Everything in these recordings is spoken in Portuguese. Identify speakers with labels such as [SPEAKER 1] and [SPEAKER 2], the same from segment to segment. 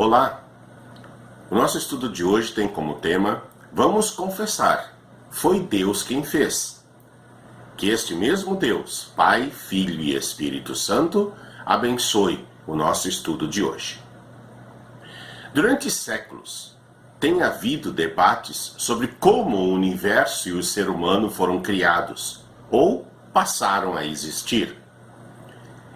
[SPEAKER 1] Olá! O nosso estudo de hoje tem como tema Vamos confessar, foi Deus quem fez. Que este mesmo Deus, Pai, Filho e Espírito Santo, abençoe o nosso estudo de hoje. Durante séculos, tem havido debates sobre como o universo e o ser humano foram criados ou passaram a existir.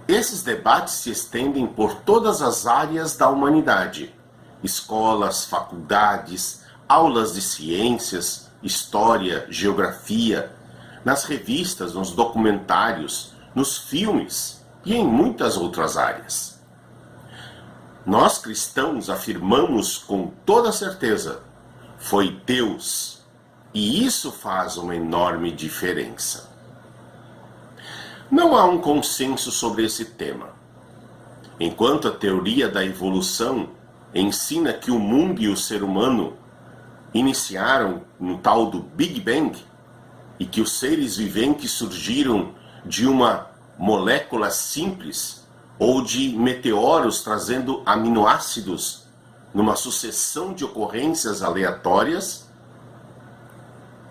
[SPEAKER 1] Esses debates se estendem por todas as áreas da humanidade: escolas, faculdades, aulas de ciências, história, geografia, nas revistas, nos documentários, nos filmes e em muitas outras áreas. Nós cristãos afirmamos com toda certeza: foi Deus, e isso faz uma enorme diferença. Não há um consenso sobre esse tema. Enquanto a teoria da evolução ensina que o mundo e o ser humano iniciaram no tal do Big Bang e que os seres viventes surgiram de uma molécula simples ou de meteoros trazendo aminoácidos numa sucessão de ocorrências aleatórias,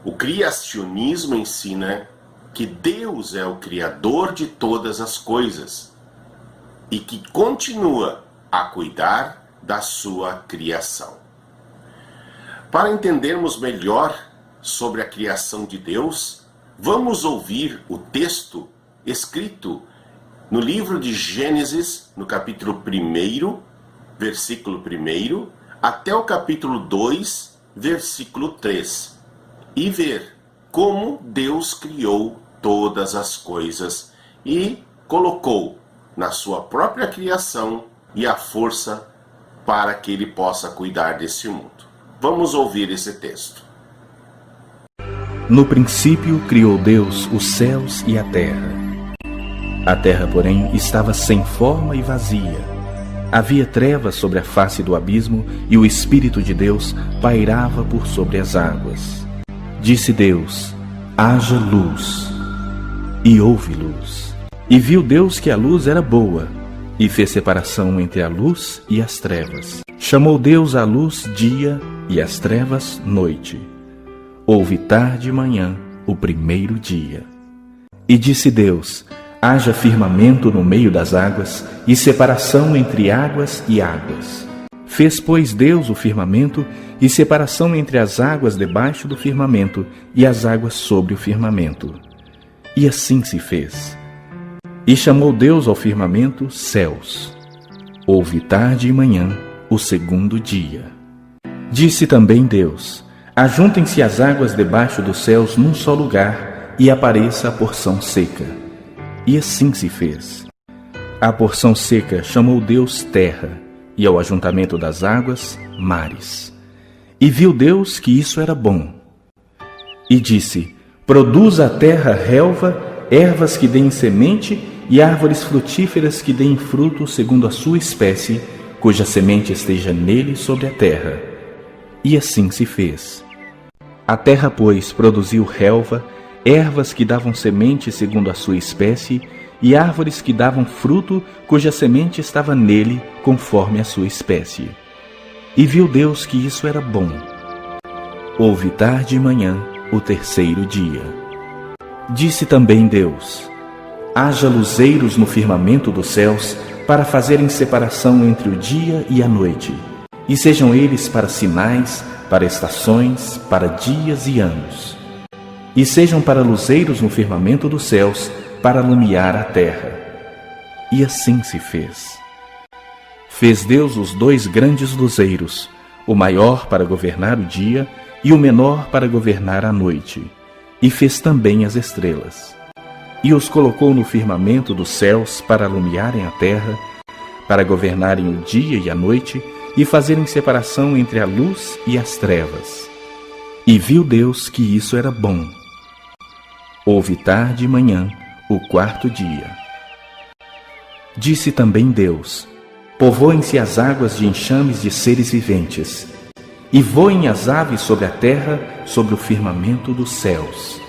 [SPEAKER 1] o criacionismo ensina que Deus é o Criador de todas as coisas e que continua a cuidar da sua criação. Para entendermos melhor sobre a criação de Deus, vamos ouvir o texto escrito no livro de Gênesis, no capítulo 1, versículo 1, até o capítulo 2, versículo 3, e ver como Deus criou todas as coisas e colocou na sua própria criação e a força para que ele possa cuidar desse mundo. Vamos ouvir esse texto.
[SPEAKER 2] No princípio criou Deus os céus e a terra. A terra, porém, estava sem forma e vazia. Havia trevas sobre a face do abismo e o Espírito de Deus pairava por sobre as águas. Disse Deus: haja luz. E houve luz. E viu Deus que a luz era boa, e fez separação entre a luz e as trevas. Chamou Deus a luz dia e as trevas noite. Houve tarde e manhã, o primeiro dia. E disse Deus: haja firmamento no meio das águas, e separação entre águas e águas. Fez, pois, Deus o firmamento, e separação entre as águas debaixo do firmamento e as águas sobre o firmamento. E assim se fez. E chamou Deus ao firmamento céus. Houve tarde e manhã, o segundo dia. Disse também Deus: ajuntem-se as águas debaixo dos céus num só lugar, e apareça a porção seca. E assim se fez. A porção seca chamou Deus terra, e ao ajuntamento das águas, mares. E viu Deus que isso era bom. E disse: produza a terra relva, ervas que deem semente, e árvores frutíferas que deem fruto segundo a sua espécie, cuja semente esteja nele sobre a terra. E assim se fez. A terra, pois, produziu relva, ervas que davam semente segundo a sua espécie, e árvores que davam fruto, cuja semente estava nele, conforme a sua espécie. E viu Deus que isso era bom. Houve tarde e manhã, o terceiro dia. Disse também Deus: haja luzeiros no firmamento dos céus, para fazerem separação entre o dia e a noite, e sejam eles para sinais, para estações, para dias e anos. E sejam para luzeiros no firmamento dos céus, para alumiar a terra. E assim se fez. Fez Deus os dois grandes luzeiros, o maior para governar o dia e o menor para governar a noite, e fez também as estrelas. E os colocou no firmamento dos céus para alumiarem a terra, para governarem o dia e a noite, e fazerem separação entre a luz e as trevas. E viu Deus que isso era bom. Houve tarde e manhã, o quarto dia. Disse também Deus: povoem-se as águas de enxames de seres viventes, e voem as aves sobre a terra, sobre o firmamento dos céus.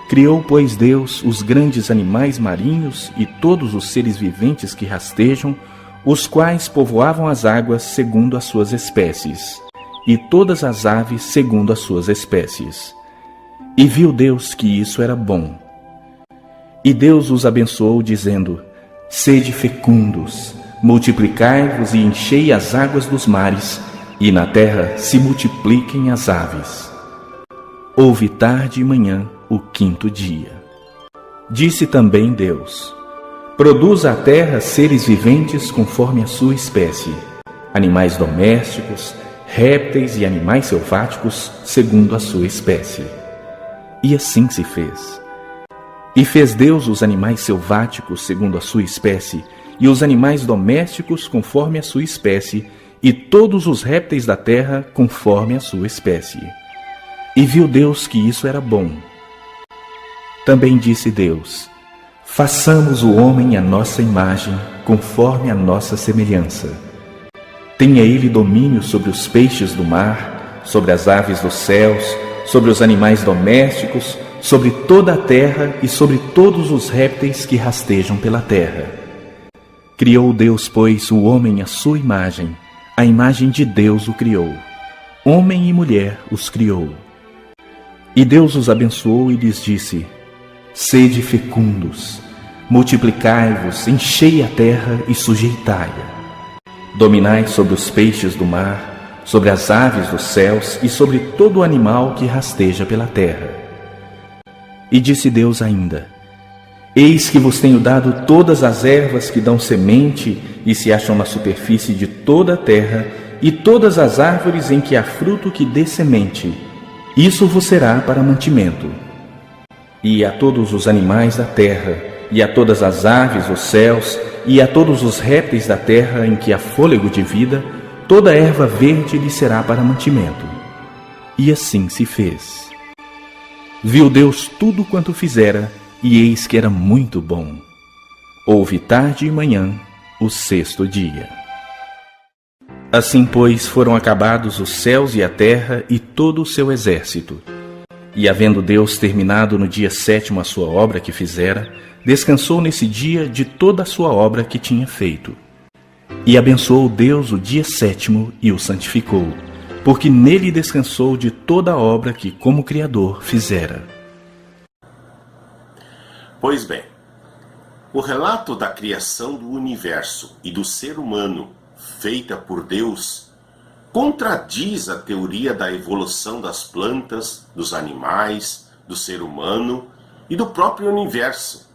[SPEAKER 2] Criou, pois, Deus os grandes animais marinhos e todos os seres viventes que rastejam, os quais povoavam as águas segundo as suas espécies, e todas as aves segundo as suas espécies. E viu Deus que isso era bom. E Deus os abençoou, dizendo: Sede fecundos, multiplicai-vos e enchei as águas dos mares, e na terra se multipliquem as aves. Houve tarde e manhã o quinto dia. Disse também Deus: Produza a terra seres viventes conforme a sua espécie, animais domésticos, répteis e animais selváticos segundo a sua espécie. E assim se fez. E fez Deus os animais selváticos segundo a sua espécie, e os animais domésticos conforme a sua espécie, e todos os répteis da terra conforme a sua espécie. E viu Deus que isso era bom. Também disse Deus: Façamos o homem à nossa imagem, conforme a nossa semelhança. Tenha ele domínio sobre os peixes do mar, sobre as aves dos céus, sobre os animais domésticos, sobre toda a terra e sobre todos os répteis que rastejam pela terra. Criou Deus, pois, o homem à sua imagem, a imagem de Deus o criou. Homem e mulher os criou. E Deus os abençoou e lhes disse: Sede fecundos, multiplicai-vos, enchei a terra e sujeitai-a. Dominai sobre os peixes do mar, sobre as aves dos céus e sobre todo o animal que rasteja pela terra. E disse Deus ainda: Eis que vos tenho dado todas as ervas que dão semente e se acham na superfície de toda a terra, e todas as árvores em que há fruto que dê semente. Isso vos será para mantimento. E a todos os animais da terra, e a todas as aves dos céus, e a todos os répteis da terra em que há fôlego de vida, toda erva verde lhe será para mantimento. E assim se fez. Viu Deus tudo quanto fizera, e eis que era muito bom. Houve tarde e manhã o sexto dia. Assim, pois, foram acabados os céus e a terra e todo o seu exército. E havendo Deus terminado no dia sétimo a sua obra que fizera, descansou nesse dia de toda a sua obra que tinha feito. E abençoou Deus o dia sétimo e o santificou, porque nele descansou de toda a obra que, como Criador, fizera.
[SPEAKER 1] Pois bem, o relato da criação do universo e do ser humano, feita por Deus, contradiz a teoria da evolução das plantas, dos animais, do ser humano e do próprio universo,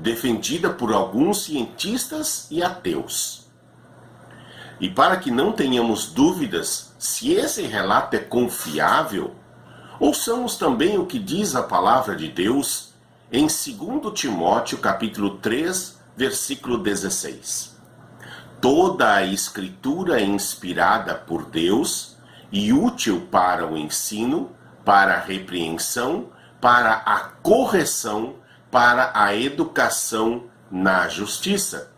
[SPEAKER 1] defendida por alguns cientistas e ateus. E para que não tenhamos dúvidas se esse relato é confiável, ouçamos também o que diz a palavra de Deus em 2 Timóteo capítulo 3, versículo 16. Toda a Escritura é inspirada por Deus e útil para o ensino, para a repreensão, para a correção, para a educação na justiça.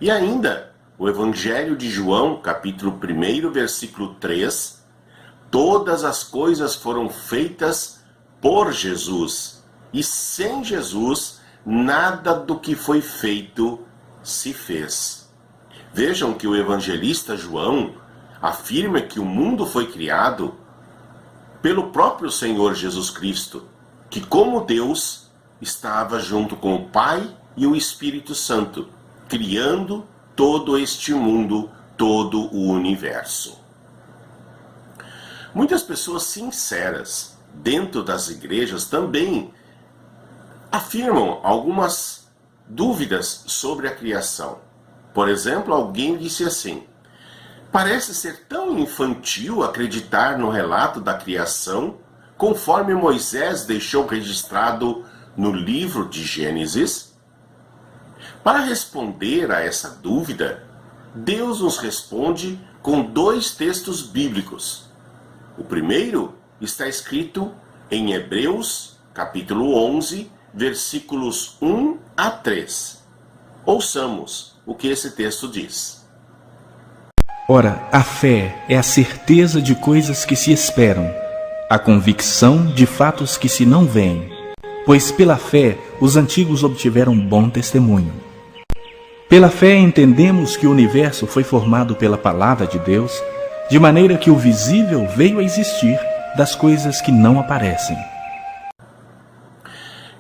[SPEAKER 1] E ainda, o Evangelho de João, capítulo 1, versículo 3, todas as coisas foram feitas por Jesus, e sem Jesus, nada do que foi feito se fez. Vejam que o evangelista João afirma que o mundo foi criado pelo próprio Senhor Jesus Cristo, que como Deus estava junto com o Pai e o Espírito Santo, criando todo este mundo, todo o universo. Muitas pessoas sinceras dentro das igrejas também afirmam algumas dúvidas sobre a criação. Por exemplo, alguém disse assim: parece ser tão infantil acreditar no relato da criação, conforme Moisés deixou registrado no livro de Gênesis. Para responder a essa dúvida, Deus nos responde com 2 textos bíblicos. O primeiro está escrito em Hebreus, capítulo 11, versículos 1 a 3. Ouçamos o que esse texto diz.
[SPEAKER 2] Ora, a fé é a certeza de coisas que se esperam, a convicção de fatos que se não veem, pois pela fé os antigos obtiveram bom testemunho. Pela fé entendemos que o universo foi formado pela palavra de Deus, de maneira que o visível veio a existir das coisas que não aparecem.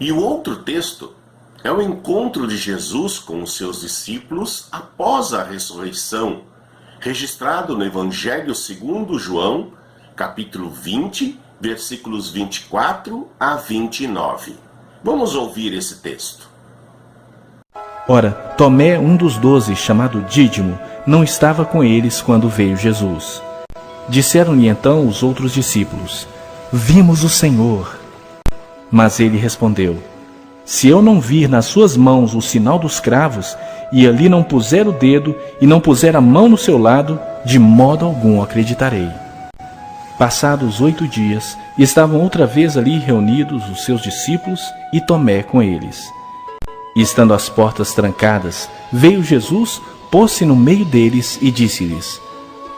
[SPEAKER 1] E o outro texto é o encontro de Jesus com os seus discípulos após a ressurreição, registrado no Evangelho segundo João, capítulo 20, versículos 24 a 29. Vamos ouvir esse texto.
[SPEAKER 2] Ora, Tomé, um dos 12, chamado Dídimo, não estava com eles quando veio Jesus. Disseram-lhe então os outros discípulos: Vimos o Senhor. Mas ele respondeu: Se eu não vir nas suas mãos o sinal dos cravos, e ali não puser o dedo, e não puser a mão no seu lado, de modo algum acreditarei. Passados 8 dias, estavam outra vez ali reunidos os seus discípulos e Tomé com eles. E estando as portas trancadas, veio Jesus, pôs-se no meio deles e disse-lhes: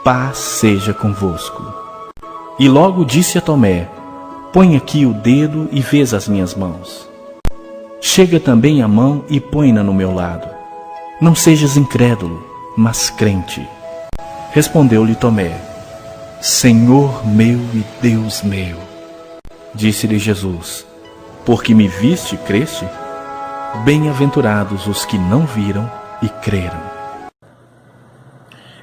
[SPEAKER 2] Paz seja convosco. E logo disse a Tomé: Põe aqui o dedo e vês as minhas mãos. Chega também a mão e põe-na no meu lado. Não sejas incrédulo, mas crente. Respondeu-lhe Tomé: Senhor meu e Deus meu. Disse-lhe Jesus: Porque me viste, creste? Bem-aventurados os que não viram e creram.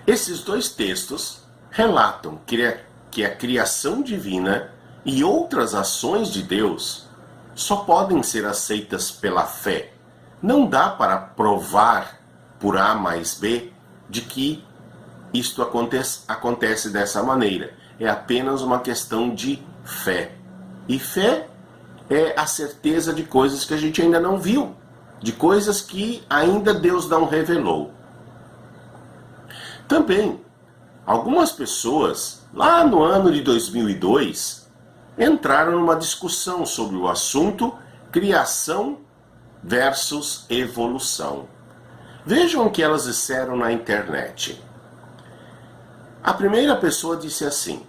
[SPEAKER 1] Esses dois textos relatam que a criação divina e outras ações de Deus só podem ser aceitas pela fé. Não dá para provar por A mais B de que isto acontece dessa maneira. É apenas uma questão de fé. E fé é a certeza de coisas que a gente ainda não viu, de coisas que ainda Deus não revelou. Também, algumas pessoas, lá no ano de 2002, entraram numa discussão sobre o assunto criação versus evolução. Vejam o que elas disseram na internet. A primeira pessoa disse assim: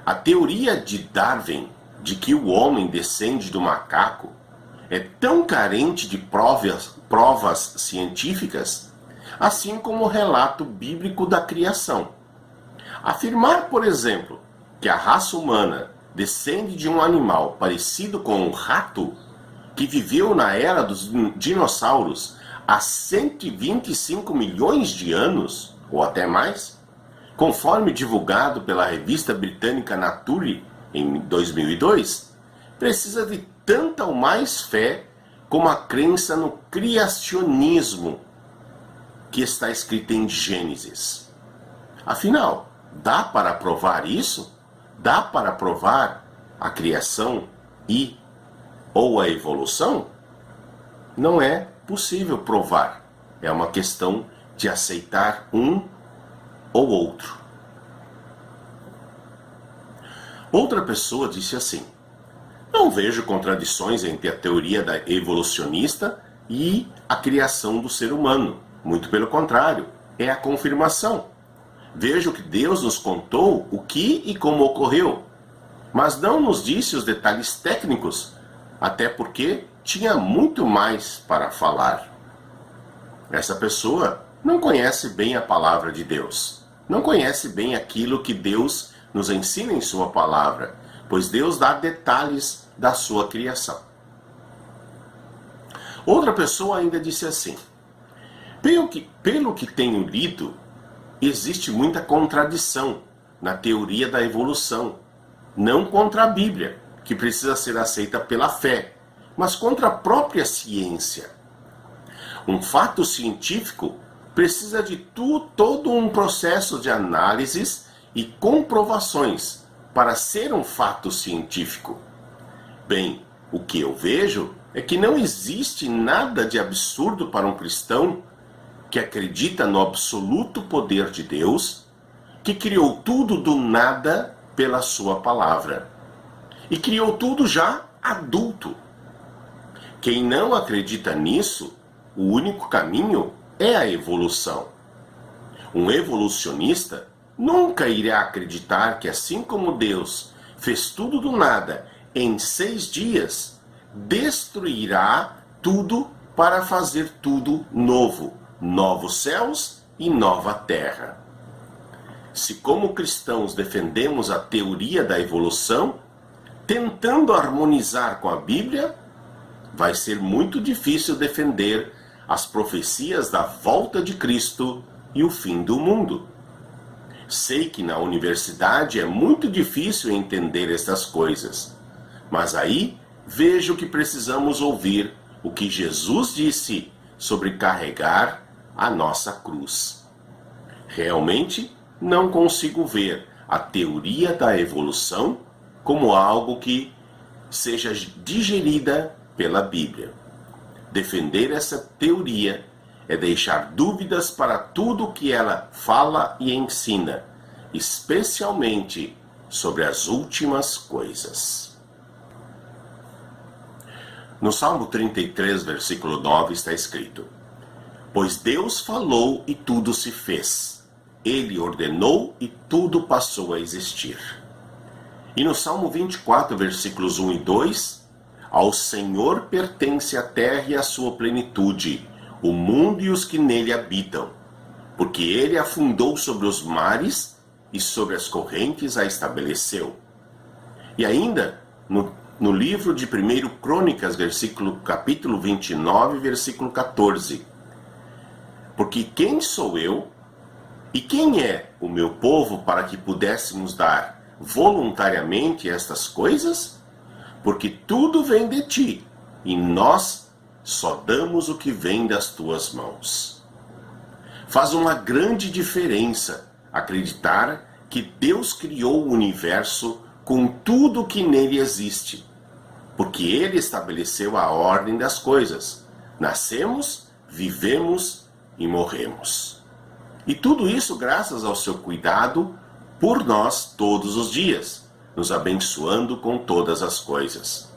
[SPEAKER 1] a teoria de Darwin de que o homem descende do macaco é tão carente de provas científicas, assim como o relato bíblico da criação. Afirmar, por exemplo, que a raça humana descende de um animal parecido com um rato, que viveu na era dos dinossauros há 125 milhões de anos, ou até mais, conforme divulgado pela revista britânica Nature em 2002, precisa de tanta ou mais fé como a crença no criacionismo que está escrita em Gênesis. Afinal, dá para provar isso? Dá para provar a criação ou a evolução? Não é possível provar. É uma questão de aceitar um ou outro. Outra pessoa disse assim: não vejo contradições entre a teoria da evolucionista e a criação do ser humano. Muito pelo contrário, é a confirmação. Vejo que Deus nos contou o que e como ocorreu, mas não nos disse os detalhes técnicos, até porque tinha muito mais para falar. Essa pessoa não conhece bem a palavra de Deus, não conhece bem aquilo que Deus nos ensina em sua palavra, pois Deus dá detalhes da sua criação. Outra pessoa ainda disse assim: pelo que tenho lido, existe muita contradição na teoria da evolução, não contra a Bíblia, que precisa ser aceita pela fé, mas contra a própria ciência. Um fato científico precisa de todo um processo de análises e comprovações para ser um fato científico. Bem, o que eu vejo é que não existe nada de absurdo para um cristão que acredita no absoluto poder de Deus, que criou tudo do nada pela sua palavra, e criou tudo já adulto. Quem não acredita nisso, o único caminho é a evolução. Um evolucionista nunca irá acreditar que, assim como Deus fez tudo do nada em 6 dias, destruirá tudo para fazer tudo novo, novos céus e nova terra. Se como cristãos defendemos a teoria da evolução, tentando harmonizar com a Bíblia, vai ser muito difícil defender as profecias da volta de Cristo e o fim do mundo. Sei que na universidade é muito difícil entender estas coisas, mas aí vejo que precisamos ouvir o que Jesus disse sobre carregar a nossa cruz. Realmente não consigo ver a teoria da evolução como algo que seja digerida pela Bíblia. Defender essa teoria é deixar dúvidas para tudo o que ela fala e ensina, especialmente sobre as últimas coisas. No Salmo 33, versículo 9, está escrito: Pois Deus falou e tudo se fez. Ele ordenou e tudo passou a existir. E no Salmo 24, versículos 1 e 2, Ao Senhor pertence a terra e a sua plenitude, o mundo e os que nele habitam, porque ele a fundou sobre os mares e sobre as correntes a estabeleceu. E ainda, no livro de 1 Crônicas, capítulo 29, versículo 14, Porque quem sou eu e quem é o meu povo para que pudéssemos dar voluntariamente estas coisas? Porque tudo vem de ti, e nós só damos o que vem das tuas mãos. Faz uma grande diferença acreditar que Deus criou o universo com tudo que nele existe, porque ele estabeleceu a ordem das coisas. Nascemos, vivemos e morremos. E tudo isso graças ao seu cuidado por nós todos os dias, nos abençoando com todas as coisas.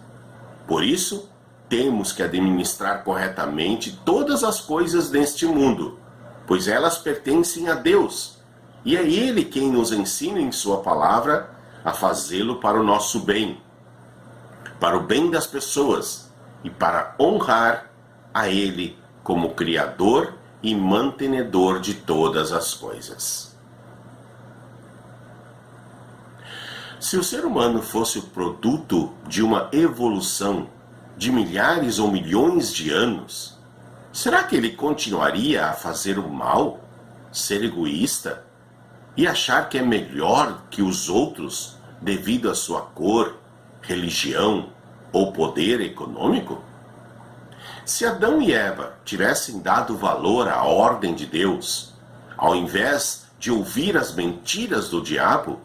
[SPEAKER 1] Por isso, temos que administrar corretamente todas as coisas deste mundo, pois elas pertencem a Deus, e é Ele quem nos ensina em sua palavra a fazê-lo para o nosso bem, para o bem das pessoas e para honrar a Ele como Criador e mantenedor de todas as coisas. Se o ser humano fosse o produto de uma evolução de milhares ou milhões de anos, será que ele continuaria a fazer o mal, ser egoísta e achar que é melhor que os outros devido à sua cor, religião ou poder econômico? Se Adão e Eva tivessem dado valor à ordem de Deus, ao invés de ouvir as mentiras do diabo,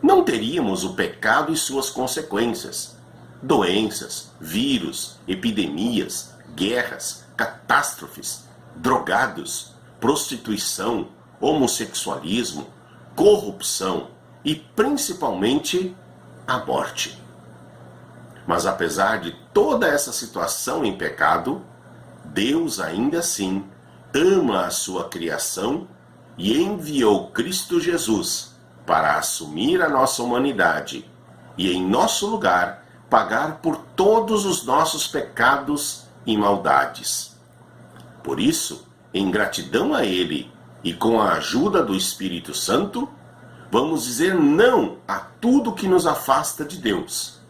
[SPEAKER 1] não teríamos o pecado e suas consequências, doenças, vírus, epidemias, guerras, catástrofes, drogados, prostituição, homossexualismo, corrupção e principalmente a morte. Mas apesar de toda essa situação em pecado, Deus ainda assim ama a sua criação e enviou Cristo Jesus para assumir a nossa humanidade e, em nosso lugar, pagar por todos os nossos pecados e maldades. Por isso, em gratidão a Ele e com a ajuda do Espírito Santo, vamos dizer não a tudo que nos afasta de Deus,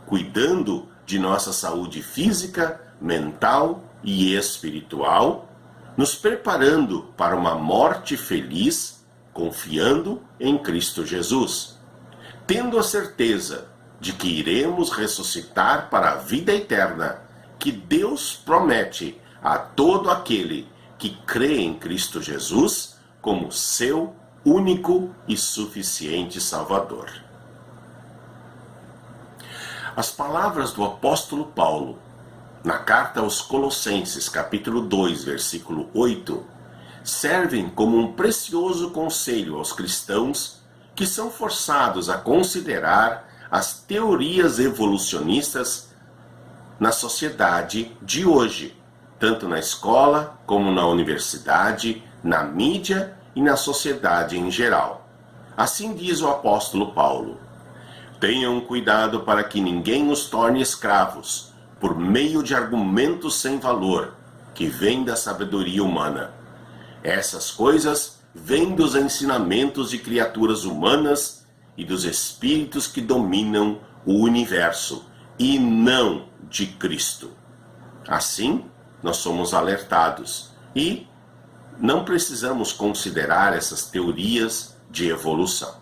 [SPEAKER 1] cuidando de nossa saúde física, mental e espiritual, nos preparando para uma morte feliz, confiando em Cristo Jesus, tendo a certeza de que iremos ressuscitar para a vida eterna, que Deus promete a todo aquele que crê em Cristo Jesus como seu único e suficiente Salvador. As palavras do apóstolo Paulo, na carta aos Colossenses, capítulo 2, versículo 8, servem como um precioso conselho aos cristãos que são forçados a considerar as teorias evolucionistas na sociedade de hoje, tanto na escola como na universidade, na mídia e na sociedade em geral. Assim diz o apóstolo Paulo: tenham cuidado para que ninguém os torne escravos por meio de argumentos sem valor, que vêm da sabedoria humana, Essas coisas vêm dos ensinamentos de criaturas humanas e dos espíritos que dominam o universo, e não de Cristo. Assim, nós somos alertados e não precisamos considerar essas teorias de evolução.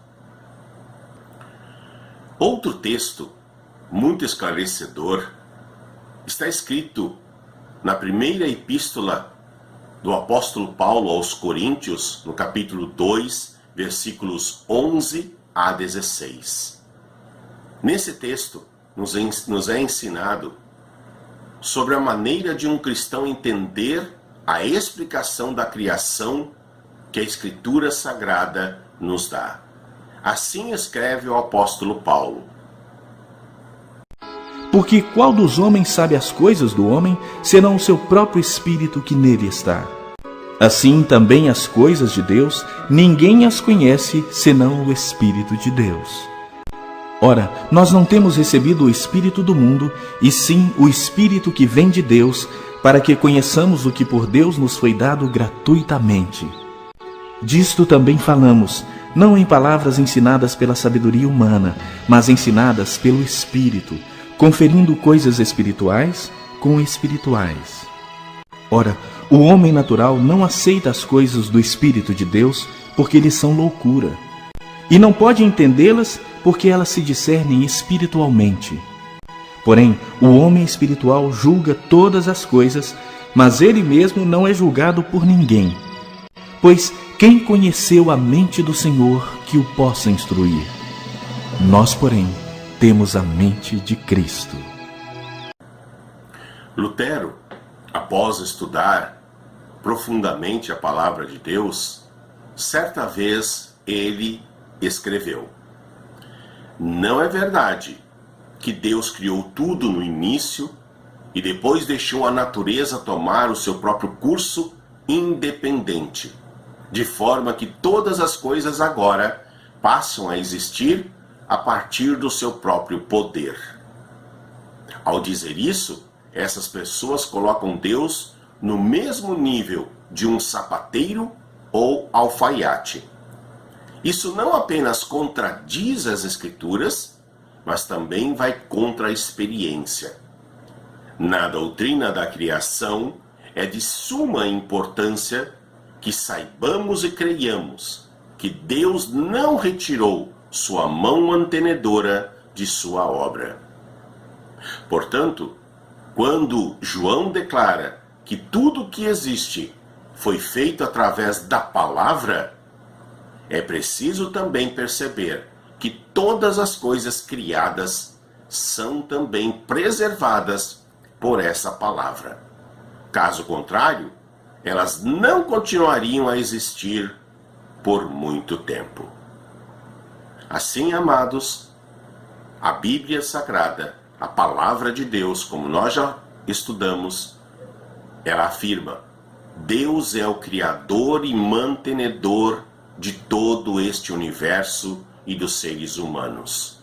[SPEAKER 1] Outro texto muito esclarecedor está escrito na primeira epístola do apóstolo Paulo aos Coríntios, no capítulo 2, versículos 11 a 16. Nesse texto, nos é ensinado sobre a maneira de um cristão entender a explicação da criação que a Escritura Sagrada nos dá. Assim escreve o apóstolo Paulo:
[SPEAKER 2] Porque qual dos homens sabe as coisas do homem, senão o seu próprio espírito que nele está? Assim também as coisas de Deus, ninguém as conhece, senão o Espírito de Deus. Ora, nós não temos recebido o Espírito do mundo, e sim o Espírito que vem de Deus, para que conheçamos o que por Deus nos foi dado gratuitamente. Disto também falamos, não em palavras ensinadas pela sabedoria humana, mas ensinadas pelo Espírito, conferindo coisas espirituais com espirituais. Ora, o homem natural não aceita as coisas do Espírito de Deus, porque lhes são loucura, e não pode entendê-las, porque elas se discernem espiritualmente. Porém, o homem espiritual julga todas as coisas, mas ele mesmo não é julgado por ninguém. Pois quem conheceu a mente do Senhor que o possa instruir? Nós, porém, temos a mente de Cristo.
[SPEAKER 1] Lutero, após estudar profundamente a palavra de Deus, certa vez ele escreveu: não é verdade que Deus criou tudo no início e depois deixou a natureza tomar o seu próprio curso independente, de forma que todas as coisas agora passam a existir a partir do seu próprio poder. Ao dizer isso, essas pessoas colocam Deus no mesmo nível de um sapateiro ou alfaiate. Isso não apenas contradiz as Escrituras, mas também vai contra a experiência. Na doutrina da criação, é de suma importância que saibamos e creiamos que Deus não retirou sua mão mantenedora de sua obra. Portanto, quando João declara que tudo o que existe foi feito através da palavra, é preciso também perceber que todas as coisas criadas são também preservadas por essa palavra. Caso contrário, elas não continuariam a existir por muito tempo. Assim, amados, a Bíblia Sagrada, a Palavra de Deus, como nós já estudamos, ela afirma: Deus é o Criador e mantenedor de todo este universo e dos seres humanos.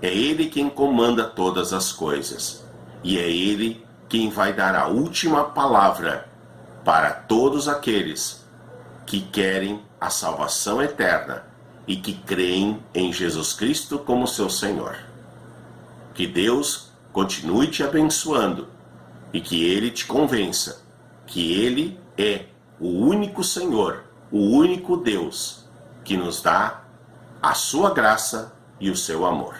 [SPEAKER 1] É Ele quem comanda todas as coisas, e é Ele quem vai dar a última palavra para todos aqueles que querem a salvação eterna e que creem em Jesus Cristo como seu Senhor. Que Deus continue te abençoando e que Ele te convença que Ele é o único Senhor, o único Deus que nos dá a sua graça e o seu amor.